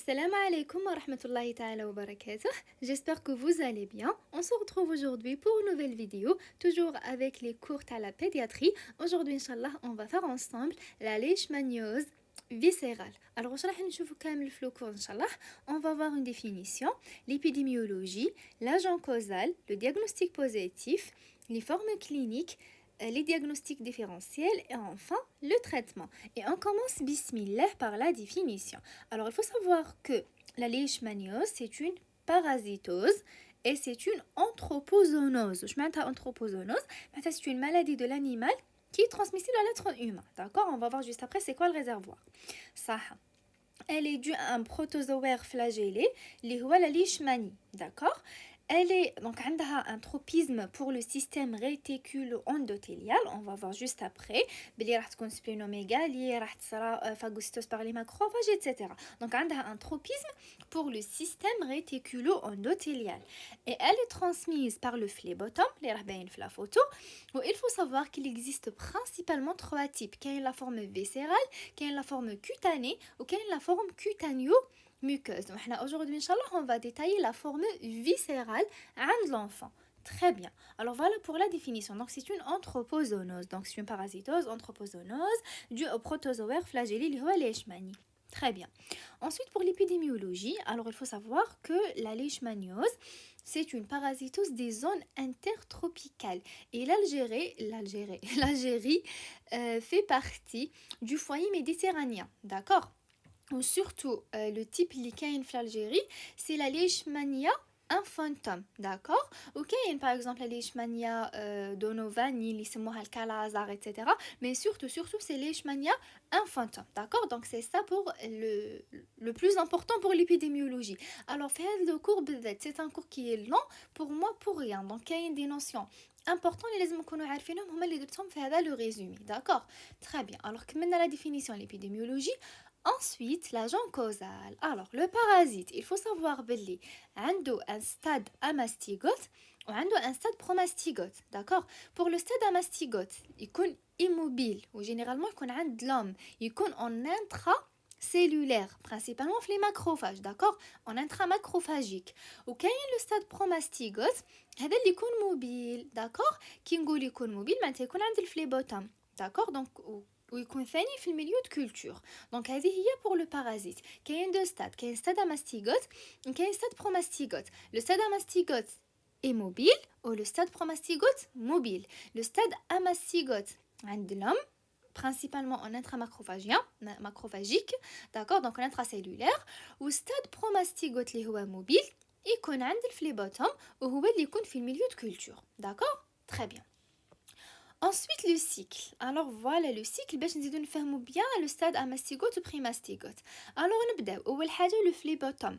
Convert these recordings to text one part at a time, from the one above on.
Salam alaikum wa rahmatullahi ta'ala wa barakatuh. J'espère que vous allez bien. On se retrouve aujourd'hui pour une nouvelle vidéo, toujours avec les cours à la pédiatrie. Aujourd'hui, Inch'Allah, on va faire ensemble la leishmaniose viscérale. Alors, Inch'Allah, on va voir une définition, l'épidémiologie, l'agent causal, le diagnostic positif, les formes cliniques, les diagnostics différentiels et enfin le traitement. Et on commence bismillah par la définition. Alors il faut savoir que la leishmaniose c'est une parasitose et c'est une anthropozoonose. Je m'entends anthropozoonose, c'est une maladie de l'animal qui est transmissible à l'être humain. D'accord? On va voir juste après c'est quoi le réservoir. Ça, elle est due à un protozoaire flagellé, la leishmanie. D'accord? Elle est donc un tropisme pour le système réticulo-endothélial. On va voir juste après. بلي راح تكون splenomégalie, راح تصرى phagocytose par les macrophages, etc. Donc un tropisme pour le système réticulo-endothélial. Et elle est transmise par le phlébotum, les راح باين في la photo. Il faut savoir qu'il existe principalement trois types. Il y a la forme viscérale, il y a la forme cutanée ou il y a la forme cutaneo-muqueuse. Donc aujourd'hui, Inch'Allah, on va détailler la forme viscérale de l'enfant. Très bien. Alors voilà pour la définition. Donc c'est une anthropozoonose. Donc c'est une parasitose, anthropozoonose due au protozoaire flagellé, le leishmanie. Très bien. Ensuite pour l'épidémiologie, alors il faut savoir que la leishmaniose, c'est une parasitose des zones intertropicales. Et l'Algérie fait partie du foyer méditerranéen. D'accord? Ou surtout le type licaïne l'Algérie, c'est la leishmania infantum, d'accord? Ok, par exemple la leishmania donovani, l'ismoha al-kalazar, etc. Mais surtout c'est leishmania infantum, d'accord? Donc c'est ça pour le plus important pour l'épidémiologie. Alors fait le cours, c'est un cours qui est long pour moi pour rien. Donc il y a des notions importantes les لازم نكونوا عارفينهم هما اللي درتهم في هذا le résumé, d'accord? Très bien. Alors كملنا la définition de l'épidémiologie. Ensuite, l'agent causal. Alors, le parasite, il faut savoir belli عنده un stade amastygote ou un stade promastygote. D'accord? Pour le stade amastygote, il est immobile ou généralement il est عند l'homme, il est en intracellulaire, principalement les macrophages, d'accord? En intramacrophagique. Ou quand il le stade promastygote, هذا اللي يكون mobile, d'accord? كي نقول يكون mobile معناتها يكون عند الفليبوتوم. D'accord? Donc ويكون ثاني في الميليو de culture. Donc هذه هي pour le parasite. كاين deux stades, كاين stade amastygote وكاين stade promastygote. Le stade amastygote est mobile ou le stade promastygote mobile. Le stade amastygote عند l'homme principalement en intramacrophagien, macrophagique, d'accord, donc en intracellulaire, ou stade promastygote اللي هو mobile يكون عند الفليبوتوم وهو اللي يكون في الميليو de culture. D'accord? Très bien. Ensuite, le cycle. Alors voilà le cycle, باش نزيدو نفهمو bien le stade amastygote ou primastygote. Alors نبداو أول حاجة le phlébotum.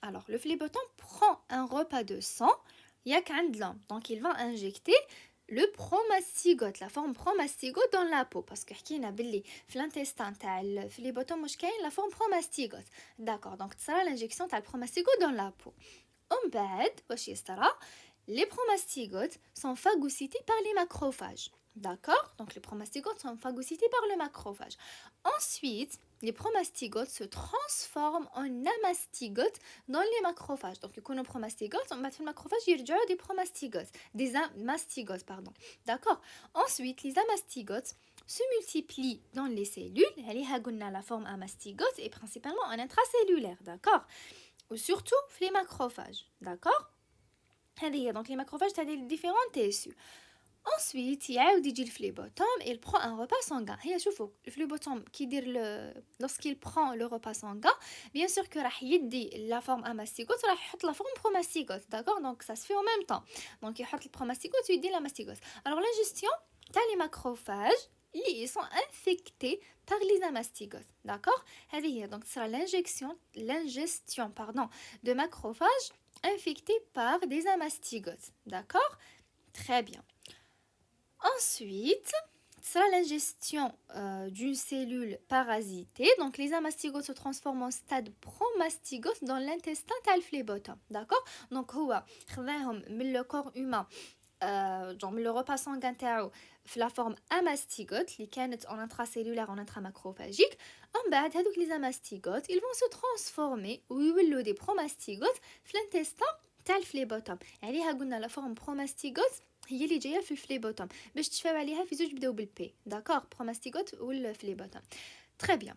Alors le phlébotum prend un repas de sang ياك عند l'homme. Donc il va injecter le promastygote, la forme promastygote dans la peau parce que حكينا باللي في l'intestin تاع الفليبوتوم مش كاين la forme promastygote. D'accord, donc تصرى l'injection تاع البروmastygote dans la peau. ومن بعد واش يصرى les promastygotes sont phagocytés par les macrophages. D'accord? Donc les promastygotes sont phagocytés par le macrophage. Ensuite, les promastygotes se transforment en amastygotes dans les macrophages. Donc les promastygotes, on va faire le macrophage, il y a des promastygotes, des amastygotes, pardon. D'accord? Ensuite, les amastygotes se multiplient dans les cellules. La forme amastygote est principalement en intracellulaire. D'accord? Ou surtout les macrophages. D'accord? Donc les macrophages ont des différents tissus. Ensuite, يعاود يجي الفليبوتوم et il prend un repas sanguin. هي شوفوا الفليبوتوم كي يدير lorsqu'il prend le repas sanguin, bien sûr que راح يدي la forme amastygote راح يحط la forme promastygote. D'accord? Donc ça se fait en même temps. Donc يحط البروmastygote ويدي l'amastygote. Alors l'ingestion t'as les macrophages ils sont infectés par les amastygotes. D'accord? Donc c'est l'ingestion de macrophages infectés par des amastygotes. D'accord? Très bien. Ensuite, c'est l'ingestion d'une cellule parasitée. Donc les amastygotes se transforment en stade promastygote dans l'intestin تاع الفليبوتوم. D'accord? Donc هو خذاهم من le corps humain genre le repas sanguin تاعو في la forme amastygote اللي كانت en intracellulaire en intramacrophagique. En بعد هذوك les amastygotes ils vont se transformer ويولوا des promastygotes في l'intestin تاع الفليبوتوم. عليها قلنا la forme promastygote هي اللي جايه في الفليبوتوم باش تشفاو عليها في زوج بداو بالبي. داكور promastygote والفليبوتوم. Très bien.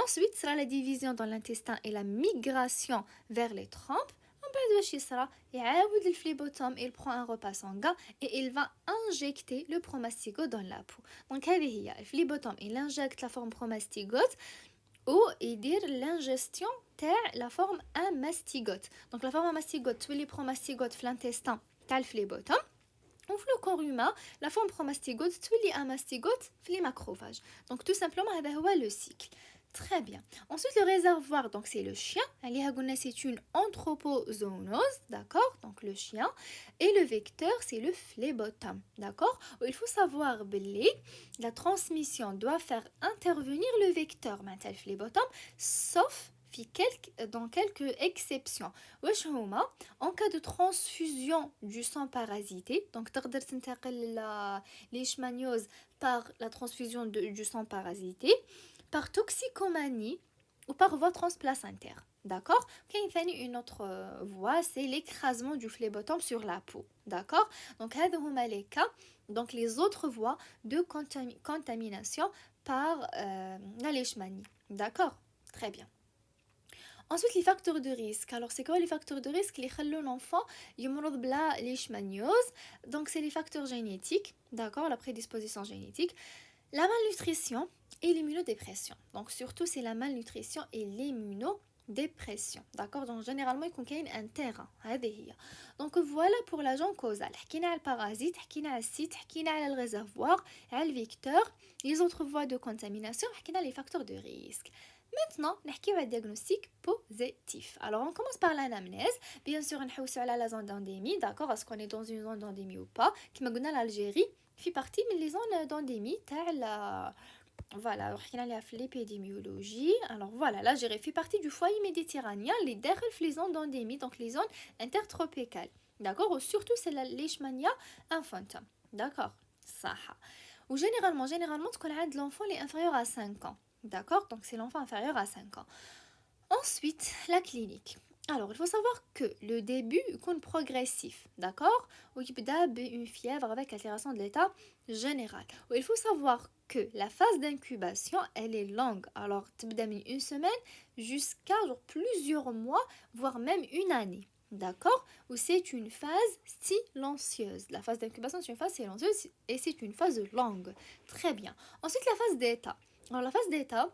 Ensuite sera la division dans l'intestin et la migration vers les trompes. بعد واش يصرى يعاود الفليبوتوم il prend un repas sanguin et il va injecter le promastygote dans la peau. Donc هذه هي الفليبوتوم il injecte la forme promastygote ou يدير l'ingestion تاع la forme amastygote. Donc la forme amastygote تولي promastygote في l'intestin تاع الفليبوتوم. وفي le corps humain la forme promastygote تولي amastygote في les macrophages. Donc tout simplement هذا هو le cycle. Très bien. Ensuite, le réservoir, donc c'est le chien. C'est une anthropozoonose, d'accord? Donc le chien. Et le vecteur, c'est le phlébotome, d'accord? Il faut savoir que la transmission doit faire intervenir le vecteur, maintenant le phlébotome, sauf dans quelques exceptions. En cas de transfusion du sang parasité, donc تقدر تنتقل leishmaniose par la transfusion du sang parasité, par toxicomanie ou par voie transplacentaire. D'accord? Une autre voie, c'est l'écrasement du phlébotome sur la peau. D'accord? Donc, les cas, donc les autres voies de contamination par la leishmanie. D'accord? Très bien. Ensuite, les facteurs de risque. Alors, c'est quoi les facteurs de risque? Les font l'enfant يمرض بلا leishmaniose. Donc, c'est les facteurs génétiques. D'accord? La prédisposition génétique. La malnutrition et l'immunodépression. Donc surtout c'est la malnutrition et l'immunodépression. D'accord? Donc généralement il y a un terrain. Donc voilà pour l'agent causal. حكينا على الباراسite, حكينا على السيت, حكينا على le réservoir, على le vecteur, les autres voies de contamination, حكينا les facteurs de risque. Maintenant, on va le diagnostic positif. Alors, on commence par l'anamnèse. Bien sûr, on va la zone d'endémie. D'accord? Est-ce qu'on est dans une zone d'endémie ou pas? Comme on a l'Algérie fait partie des zones d'endémie. Voilà, on a l'épidémiologie. Alors, voilà, l'Algérie fait partie du foyer méditerranéen. Les zones d'endémie, donc les zones intertropicales. D'accord? Ou surtout, c'est la leishmania infantile. D'accord? Ça. Ou généralement, ce qu'on a de l'enfant est inférieur à 5 ans. D'accord? Donc c'est l'enfant inférieur à 5 ans. Ensuite, la clinique. Alors, il faut savoir que le début est progressif. D'accord? Ou il y a une fièvre avec altération de l'état général. Ou il faut savoir que la phase d'incubation, elle est longue. Alors, une semaine jusqu'à plusieurs mois, voire même une année. D'accord? Ou c'est une phase silencieuse. La phase d'incubation, c'est une phase silencieuse et c'est une phase longue. Très bien. Ensuite, la phase d'état. Alors la phase d'état,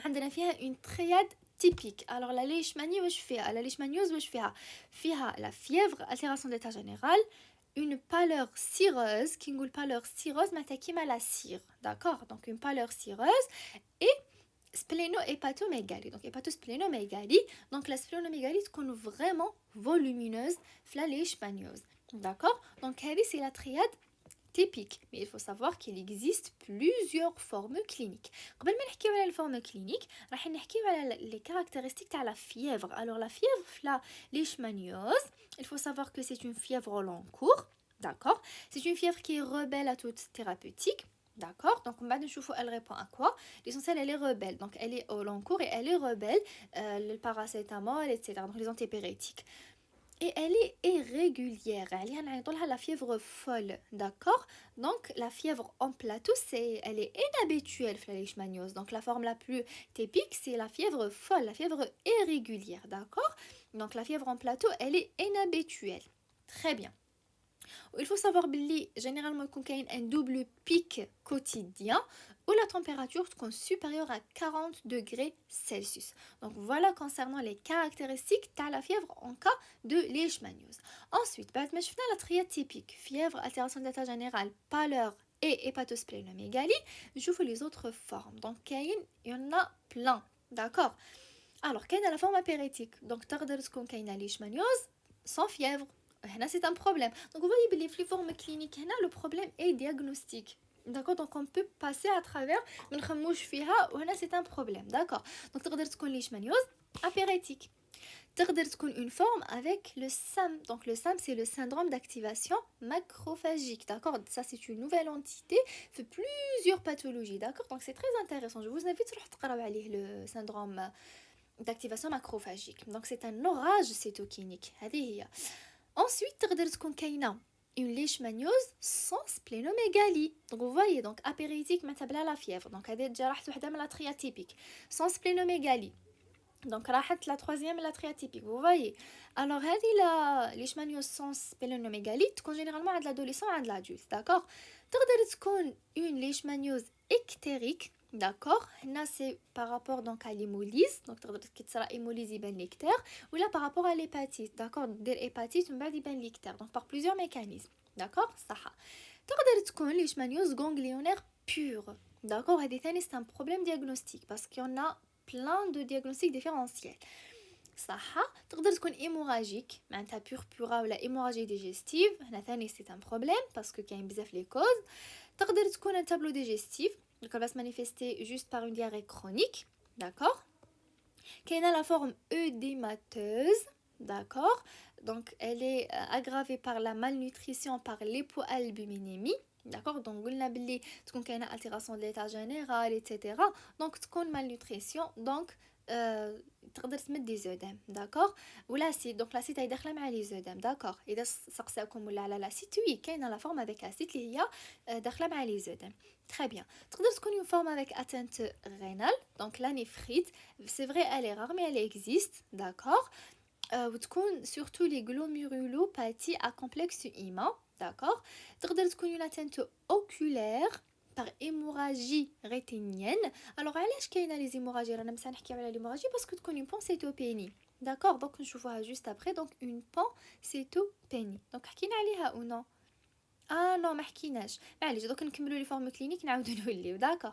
on a une triade typique. Alors la leishmanie, la leishmaniose, la fièvre, altération d'état général, une pâleur cireuse, qui nous pâleur cireuse, mais la cire. D'accord? Donc une pâleur cireuse et spléno-hépatomégalie. Donc hépatosplénomégalie. Donc la splénomégalie est vraiment volumineuse, la leishmaniose. D'accord? Donc c'est la triade typique, mais il faut savoir qu'il existe plusieurs formes cliniques. قبل ما نحكيو على الفورم كلينيك راح نحكيو على les caractéristiques تاع la fièvre. Alors la fièvre la leishmaniose, il faut savoir que c'est une fièvre au long cours, d'accord? C'est une fièvre qui est rebelle à toute thérapeutique. D'accord? Donc on va voir elle répond à quoi? L'essentiel elle est rebelle, donc elle est au long cours et elle est rebelle, le paracétamol, etc. Donc les antipyrétiques. Et elle est irrégulière. Elle a la fièvre folle, d'accord? Donc la fièvre en plateau, elle est inhabituelle, la leishmaniose. Donc la forme la plus typique, c'est la fièvre folle, la fièvre irrégulière, d'accord? Donc la fièvre en plateau, elle est inhabituelle. Très bien. Il faut savoir que généralement il y a un double pic quotidien où la température est supérieure à 40 degrés Celsius. Donc voilà concernant les caractéristiques de la fièvre en cas de leishmaniose. Ensuite, la triade typique, fièvre, altération d'état général, pâleur et hépatosplénomégalie, je vous les autres formes. Donc il y en a plein, d'accord? Alors, il y a la forme apéritique. Donc, il y a leishmaniose sans fièvre. C'est un problème. Donc vous voyez les formes cliniques, le problème est diagnostique. D'accord? Donc on peut passer à travers, c'est un problème. D'accord? Donc tu peux dire leishmaniose apéritique. تقدر تكون une forme avec le SAM. Donc le SAM c'est le syndrome d'activation macrophagique, d'accord? Ça c'est une nouvelle entité fait plusieurs pathologies, d'accord? Donc c'est très intéressant. Je vous invite à تقراو عليه le syndrome d'activation macrophagique. Donc c'est un orage cytokinique. هذه هي. Ensuite تقدر تكون كاينه une leishmaniose sans splénomégalie. Donc vous voyez, donc apéritique ما تبلا la fièvre. Donc هذه déjà راحت وحده من la triatypique sans splénomégalie. Donc راحت la troisième la triatypique. Vous voyez. Alors هذه la leishmaniose sans splénomégalie تكون généralement عند l'adolescent عند l'adulte, d'accord? تقدر تكون une leishmaniose ectérique. D'accord, là c'est par rapport donc à l'hémolyse, donc كي تصرا hémolyse يبان l'ictère, ou là par rapport à l'hépatite, d'accord, دير hépatite ومن بعد يبان l'ictère, donc par plusieurs mécanismes, d'accord, صح. تقدر تكون leishmaniose ganglionnaire pure, d'accord, هذه ثاني c'est un problème diagnostique parce qu'il y en a plein de diagnostics différentiels. صح. تقدر تكون hémorragique معناتها purpura ولا hémorragie digestive, هنا ثاني c'est un problème parce que كاين بزاف les causes. تقدر تكون un tableau digestif, donc elle va se manifester juste par une diarrhée chronique, d'accord. Qui a la forme œdémateuse, d'accord. Donc elle est aggravée par la malnutrition, par l'hypoalbuminémie, d'accord. Donc قلنا بلي تكون كاينه altération de l'état général, etc. Donc تكون malnutrition, donc تقدر تمد لي زودام، داكوغ. ولا سيت، دونك لا سيت هي داخله مع لي زودام، داكوغ. اذا سقساكم ولا على لا سيت، وي كاينه لا فورم افيك اسيت اللي هي داخله مع لي زودام. Très bien. تقدر تكون une forme avec atteinte rénale, donc la néphrite. C'est vrai, elle est rare, mais elle existe, d'accord. وتكون surtout les glomérulopathies à complexe humain, d'accord. تقدر تكون une atteinte oculaire par hémorragie rétinienne. Alors علاش كاينه لي hémorragies؟ رانا مسا نحكيو على l'hémorragie parce que تكون une pancytopénie, d'accord. donc نشوفوها juste après. donc une pancytopénie. donc حكينا عليها ou non؟ نو ما حكيناش، معليش دوك نكملوا لي فورم كلينيك نعاودو نوليو، داكوغ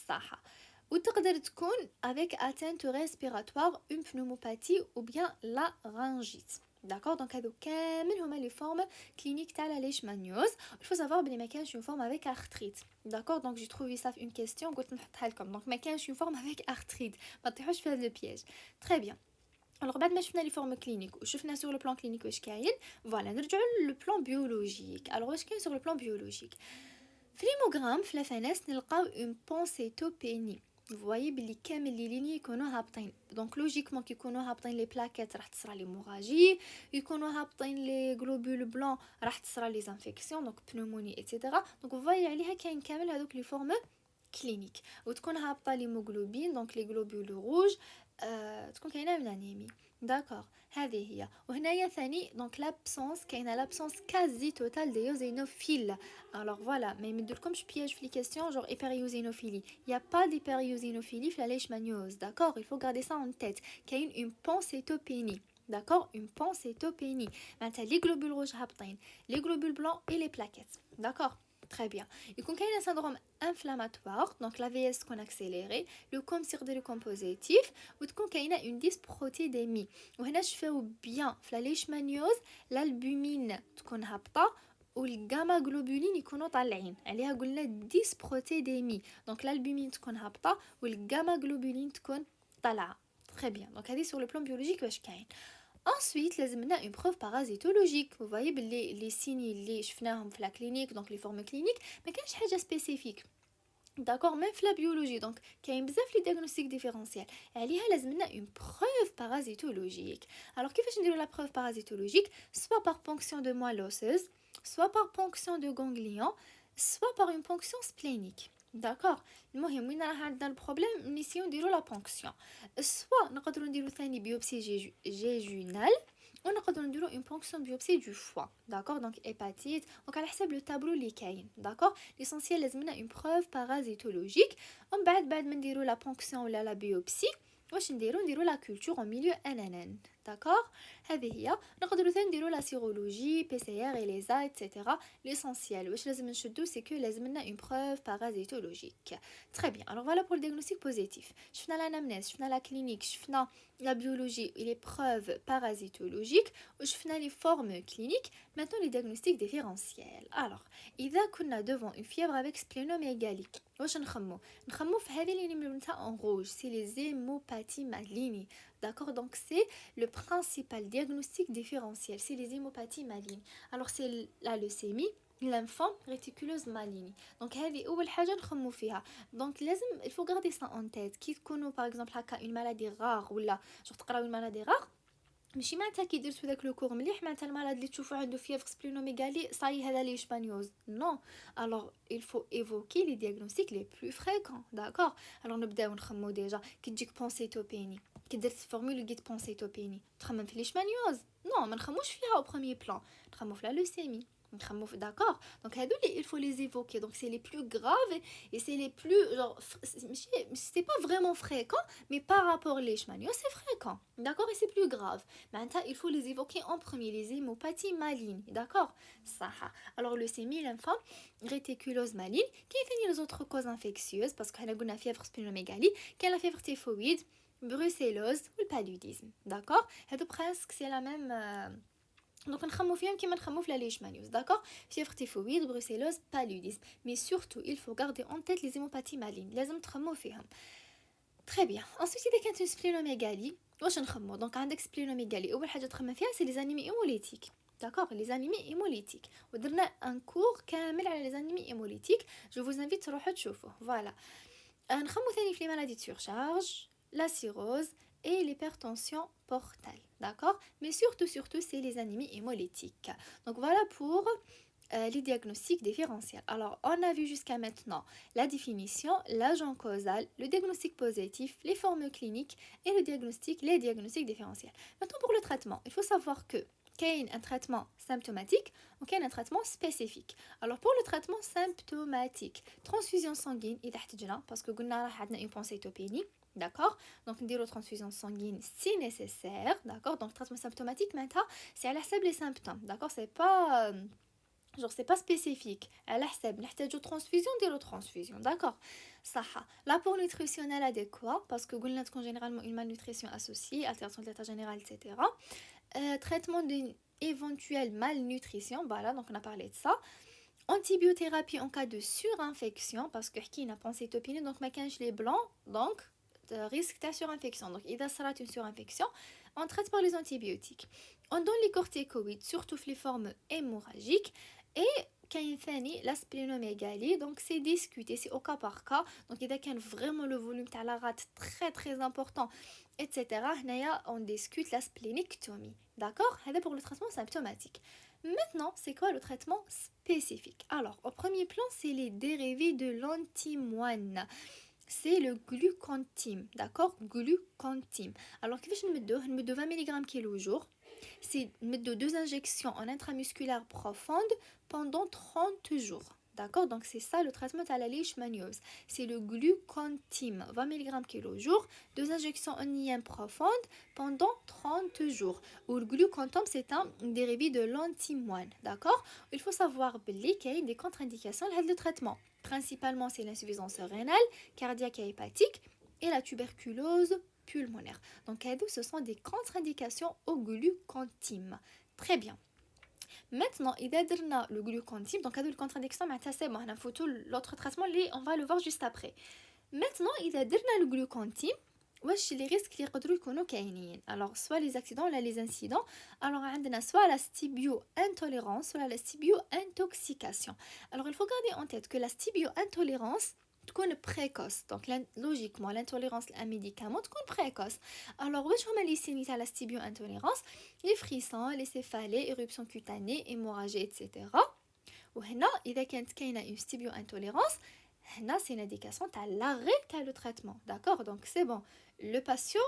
صح. وتقدر تكون avec atteinte respiratoire, une pneumopathie ou bien la laryngite, d'accord. donc هادو كامل هما لي فورم كلينيك تاع لا ليشمانيوز. il faut savoir بلي ما كانش une forme avec arthrite, d'accord. donc j'ai trouvé ça une question قلت نحطها لكم. donc ما كانش une forme avec arthrite، ما تطيحوش في هذا البياج. très bien. alors بعد ما شفنا لي فورم كلينيك وشفنا sur le plan clinique واش كاين، فوالا نرجعوا لو بلان بيولوجيك. alors واش كاين sur le plan biologique؟ في l'hémogramme في الفناس نلقاو une pancytopénie. vous voyez بلي كامل لي ليني يكونوا هابطين، دونك لوجيكمون كي يكونوا هابطين لي بلاكيت راح تصرى ليموراجي، يكونوا هابطين لي غلوبول بلون راح تصرى لي زانفيكسيون، دونك بنوموني ايتترا. دونك vous voyez عليها كاين كامل هذوك لي فورم كلينيك. وتكون هابطه ليموغلوبين، دونك لي غلوبول روج، تكون كاينه من انيمي، داكوغ. هذه هي. وهنايا ثاني دونك لابسونس، كاينه لابسونس كازي توتال دي ايوزينوفيل. alors voilà ما يمدلكمش بياج في لي كيسيون جور hyperiosinophilie. il y a pas d'hyperiosinophilie في la leishmaniose, d'accord. il faut garder ça en tête. كاين une pancytopénie, d'accord. une pancytopénie معناتها لي globules rouges هابطين، لي globules blancs et les plaquettes, d'accord. Très bien. Il y a un syndrome inflammatoire, donc l'AVS qu'on accéléré, le com positif, ou il y a une dysprotidémie. Et là, je fais bien la leishmaniose, l'albumine تكون هابطة والجاما globulines يكونوا طالعين. عليها قلنا dysprotidémie. donc l'albumine تكون هابطة والجاما globulines تكون طالعة. Très bien. donc هذه sur le plan biologique واش كاين. Ensuite, لازمنا une preuve parasitologique. Vous voyez les signes اللي شفناهم في la clinique, donc les formes cliniques, ما كانش حاجة spécifique, d'accord. même في la biologie, donc كاين بزاف لي diagnostics différentiels. عليها لازمنا une preuve parasitologique. alors كيفاش نديرو la preuve parasitologique؟ soit par ponction de moelle osseuse, soit par ponction de ganglion, soit par une ponction splénique, d'accord. المهم وين راه عندنا البروبليم نسيو نديرو لا بونكسيون. سوا نقدروا نديرو ثاني بيوبسي جيجونال، ونقدروا نديرو اون بونكسيون بيوبسي دو فوا، داكور. دونك هيباتيت، دونك على حسب لو تابلو اللي كاين، داكور. ليسونسيال لازمنا اون بروف بارازيتولوجيك. ومن بعد ما نديرو لا بونكسيون ولا لا بيوبسي واش نديرو لا كولتور او ميليو انانان، داكور. هذه هي. نقدروا ثاني نديرو لا سيرولوجي، بي سي ار، اليزا ايتترا. ليسونسيال واش لازم نشدو سي كو لازمنا اون بروف بارازيتولوجيك. تري بيان. alors voilà pour le diagnostic positif. شفنا l'anamnèse، شفنا la clinique، شفنا la biologie et les preuves parasitologiques، وشفنا les formes cliniques. maintenant les diagnostics différentiels. alors اذا كنا devant une fièvre avec splénomégalie واش نخمو في هذه اللي نمرتها en rouge، c'est les hémopathies malignes. D'accord, donc c'est le principal diagnostic différentiel, c'est les hémopathies malignes. Alors c'est la leucémie, lymphome, réticuleuse maligne. Donc هذه أول حاجة نخمو فيها. Donc لازم il faut garder ça en tête. كي تكونوا par exemple هكا une maladie rare ولا تقراو une maladie rare ماشي معناتها كي درتو داك لو كور مليح معناتها المرض اللي تشوفو عنده فيفر سبلينوميغالي صاي هذا ليشبانيوز نو. alors il faut évoquer les diagnostics les plus fréquents. d'accord, alors نبداو نخمو ديجا كي تجيك بونسيتوبيني كي درت فورمول لقيت بونسيتوبيني تخمم في ليشبانيوز نو ما نخموش فيها au premier plan نخمو في لا لوسيمي نخمو في d'accord. donc هادو il faut les évoquer, donc c'est les plus graves et c'est les plus genre c'est pas vraiment fréquent mais par rapport aux leishmanioses c'est fréquent, d'accord, et c'est plus grave. Maintenant il faut les évoquer en premier, les hémopathies malignes, d'accord. ça alors leucémie, lymphome, réticulose maligne. Qui finit les autres causes infectieuses parce qu'on a une fièvre splénomégalie, quelle la fièvre typhoïde, brucellose ou le paludisme, d'accord. Et presque c'est la même donc نخمو فيهم كيما نخمو في la leishmaniose, d'accord. fièvre typhoïde, brucellose, paludisme, mais surtout il faut garder en tête les hémopathies malignes, لازم تخمو فيهم. très bien. ensuite إذا كانت une splénomégalie واش نخمو؟ donc عندك splénomégalie أول حاجة تخمم فيها c'est les anémies hémolytiques, d'accord, les anémies hémolytiques. ودرنا un cours كامل على les anémies hémolytiques, je vous invite تروحوا تشوفوه. voilà. نخمو ثاني في les maladies de surcharge, la cirrhose et l'hypertension portale, d'accord, mais surtout c'est les anémies hémolytiques. donc voilà pour les diagnostics différentiels. Alors on a vu jusqu'à maintenant la définition, l'agent causal, le diagnostic positif, les formes cliniques et les diagnostics différentiels. Maintenant pour le traitement, il faut savoir que qu'il y a un traitement symptomatique ou qu'il y a un traitement spécifique. Alors pour le traitement symptomatique, transfusion sanguine إذا احتجنا parce que قلنا راح عندنا une pancytopénie, d'accord, donc نديرو transfusion sanguine si nécessaire, d'accord. donc traitement symptomatique maintenant c'est à la حساب les symptômes, d'accord, c'est pas genre c'est pas spécifique على حساب نحتاجو transfusion نديرو transfusion, d'accord. صح. l'apport nutritionnel adéquat parce que قلنا تكون généralement une malnutrition associée, altération de l'état général, etc. traitement d'une éventuelle malnutrition, voilà, donc on a parlé de ça. antibiothérapie en cas de surinfection parce que حكينا pancytopénie donc ما كانش les blancs, donc risque de surinfection. donc إذا صارت une surinfection on traite par les antibiotiques. on donne les corticoïdes surtout les formes hémorragiques. et كاين ثاني la splénomégalie, donc c'est discuté, c'est au cas par cas. donc إذا كان vraiment le volume تاع la rate très important etc. هنايا on discute la splénictomie, d'accord. هذا pour le traitement symptomatique. Maintenant, c'est quoi le traitement spécifique? Alors, au premier plan, c'est les dérivés de l'antimoine. C'est le glucantime, d'accord, glucantime. Alors, كيفاش نمدوه 20 mg kilo jour. c'est نمدو 2 injections en intramusculaire profonde pendant 30 jours. d'accord, donc c'est ça le traitement à la leishmaniose. c'est le glucantime, 20 mg kilo jour, 2 injections en IM profonde pendant 30 jours. Ou le glucantime c'est un dérivé de l'antimoine, d'accord. il faut savoir qu'il y a des contre-indications à le traitement. principalement c'est l'insuffisance rénale, cardiaque et hépatique et la tuberculose pulmonaire. donc ce sont des contre-indications au glucantime. très bien. Maintenant, إذا درنا le glucantime, donc هذو الكونتراديكسيون معناتها سي بون هنا نفوتو l'autre traitement اللي on va le voir juste après. Maintenant, إذا درنا le glucantime, واش les risques اللي يقدروا يكونوا كاينين؟ alors soit les accidents ولا les incidents. alors عندنا soit la stibio-intolérance ولا la stibio-intoxication. alors il faut garder en tête que la stibio-intolérance تكون précoce, donc logiquement l'intolérance à un médicament تكون précoce. alors واش هما لي سيني تاع la stibio-intolérance؟ les frissons, les céphalées, éruptions cutanées, hémorragie, etc. وهنا إذا كانت كاينة une stibio-intolérance هنا c'est une indication تاع l'arrêt تاع le traitement, d'accord. donc c'est bon, le patient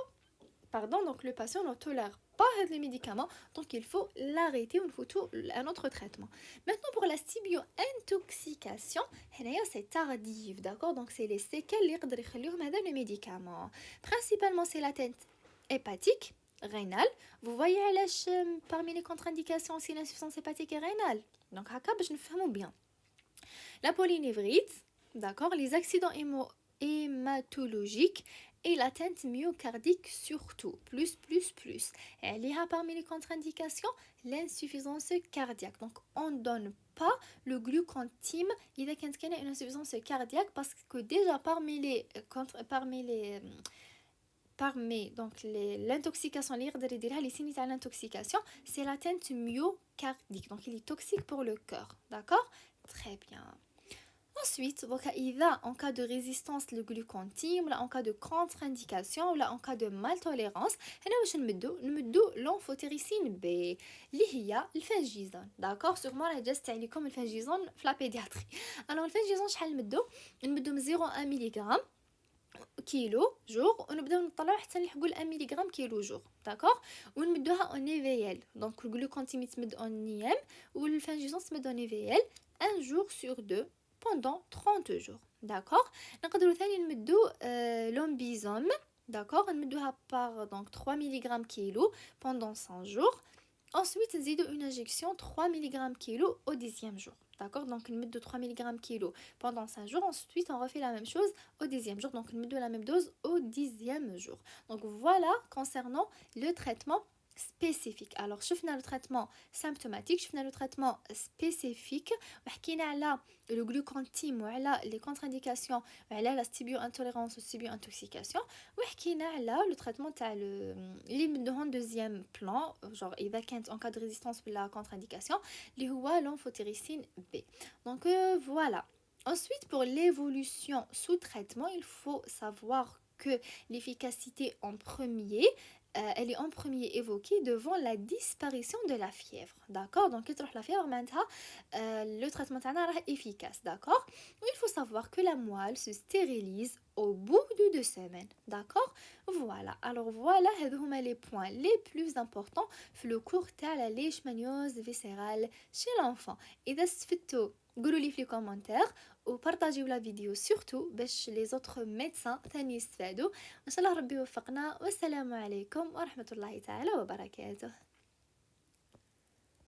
ne tolère pas les médicaments, donc il faut l'arrêter ou il faut tout un autre traitement. Maintenant pour la stibio-intoxication, c'est tardif, d'accord, donc c'est les séquelles اللي يقدر يخليهم هذا le médicament. principalement c'est l'atteinte hépatique, rénale. vous voyez علاش parmi les contre-indications c'est l'insuffisance hépatique et rénale. donc هكا باش نفهموا bien. la polynévrite, d'accord, les accidents hématologiques et l'atteinte myocardique surtout, plus. Elle y a parmi les contre-indications l'insuffisance cardiaque. Donc on ne donne pas le glucantime إذا كانت كاينة une insuffisance cardiaque parce que déjà parmi les parmi donc l'intoxication اللي يقدر يديرها les signes تاع l'intoxication c'est l'atteinte myocardique donc il est toxique pour le cœur d'accord très bien. Ensuite, en cas de résistance le glucontime, en cas de contre-indication ou en cas de maltolérance, nous نمدو l'amphotéricine B اللي هي الفنجيزون. d'accord sûrement راه جات عليكم الفنجيزون في لا بيدياتري. alors الفنجيزون شحال نمدو من 0.1 ملغ كيلو جور ونبداو نطلعوا حتى نلحقوا ل 1 ملغ كيلو جور داكوغ ونمدوها اون ايفيال دونك الجلوكونتيم يتمد اون نيام والفانجيزون تمد اون ايفيال ان جور سور دو pendant 30 jours d'accord نقدروا ثاني نمدو لومبيزوم d'accord نمدوها par donc 3 ملغ كيلو pendant 100 jours ensuite نزيدو une injection 3 ملغ كيلو au 10e jour d'accord donc نمدو 3 ملغ كيلو pendant 5 jours ensuite on refait la même chose au 10e jour donc نمدو la même dose au 10e jour donc voilà concernant le traitement spécifique. Alors شفنا le traitement symptomatique, شفنا le traitement spécifique وحكينا على le glucontime وعلى les contre-indications وعلى la stibio-intolérance و stibio-intoxication وحكينا على le traitement تاع اللي ندوهم deuxième plan genre إذا كانت en cas de résistance ولا contre-indication اللي هو l'amphotéricine B. Donc voilà. Ensuite pour l'évolution sous traitement, il faut savoir que l'efficacité en premier elle est en premier évoquée devant la disparition de la fièvre d'accord donc quand la fièvre maintenant le traitement est efficace d'accord il faut savoir que la moelle se stérilise au bout de 2 semaines d'accord voilà alors voilà هذوما les points les plus importants في le cours تاع la leishmaniose viscérale chez l'enfant إذا استفدتوا قولوا لي في كومنتير وبارطاجيو لا فيديو سورتو باش لي زوتر ميدسان ثاني يستفادوا ان شاء الله ربي يوفقنا والسلام عليكم ورحمه الله تعالى وبركاته.